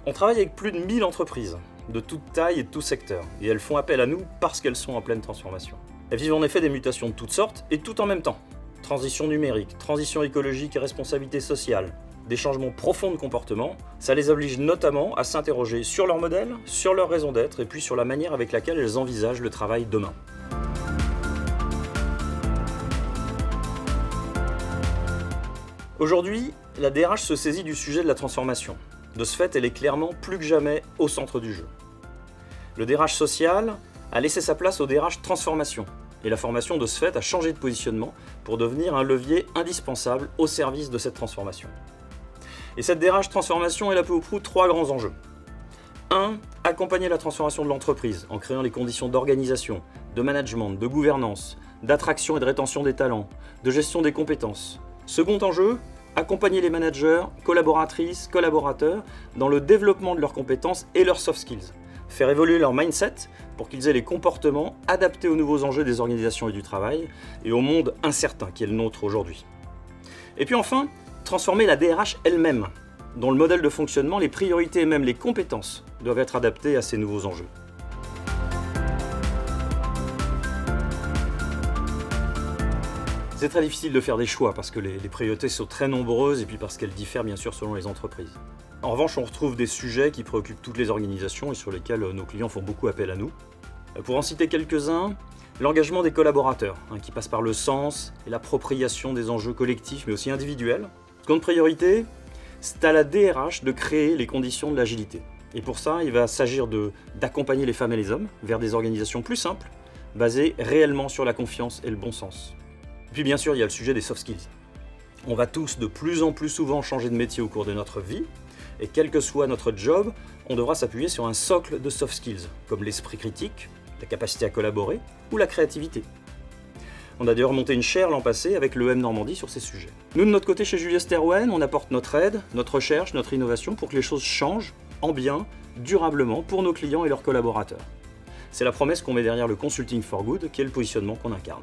On travaille avec plus de 1000 entreprises, de toute taille et de tout secteur, et elles font appel à nous parce qu'elles sont en pleine transformation. Elles vivent en effet des mutations de toutes sortes et tout en même temps. Transition numérique, transition écologique et responsabilité sociale, des changements profonds de comportement, ça les oblige notamment à s'interroger sur leur modèle, sur leur raison d'être et puis sur la manière avec laquelle elles envisagent le travail demain. Aujourd'hui, la DRH se saisit du sujet de la transformation. De ce fait, elle est clairement plus que jamais au centre du jeu. Le DRH social a laissé sa place au DRH transformation, et la formation de ce fait a changé de positionnement pour devenir un levier indispensable au service de cette transformation. Et cette DRH transformation, elle a peu ou prou 3 grands enjeux. 1. Accompagner la transformation de l'entreprise en créant les conditions d'organisation, de management, de gouvernance, d'attraction et de rétention des talents, de gestion des compétences. Second enjeu, accompagner les managers, collaboratrices, collaborateurs dans le développement de leurs compétences et leurs soft skills. Faire évoluer leur mindset pour qu'ils aient les comportements adaptés aux nouveaux enjeux des organisations et du travail et au monde incertain qui est le nôtre aujourd'hui. Et puis enfin, transformer la DRH elle-même, dont le modèle de fonctionnement, les priorités et même les compétences doivent être adaptées à ces nouveaux enjeux. C'est très difficile de faire des choix parce que les priorités sont très nombreuses et puis parce qu'elles diffèrent bien sûr selon les entreprises. En revanche, on retrouve des sujets qui préoccupent toutes les organisations et sur lesquels nos clients font beaucoup appel à nous. Pour en citer quelques-uns, l'engagement des collaborateurs, qui passe par le sens et l'appropriation des enjeux collectifs mais aussi individuels. Seconde priorité, c'est à la DRH de créer les conditions de l'agilité. Et pour ça, il va s'agir d'accompagner les femmes et les hommes vers des organisations plus simples, basées réellement sur la confiance et le bon sens. Et puis bien sûr, il y a le sujet des soft skills. On va tous de plus en plus souvent changer de métier au cours de notre vie, et quel que soit notre job, on devra s'appuyer sur un socle de soft skills, comme l'esprit critique, la capacité à collaborer ou la créativité. On a d'ailleurs monté une chaire l'an passé avec l'EM Normandie sur ces sujets. Nous, de notre côté, chez Julius Terwen, on apporte notre aide, notre recherche, notre innovation pour que les choses changent en bien, durablement, pour nos clients et leurs collaborateurs. C'est la promesse qu'on met derrière le Consulting for Good, qui est le positionnement qu'on incarne.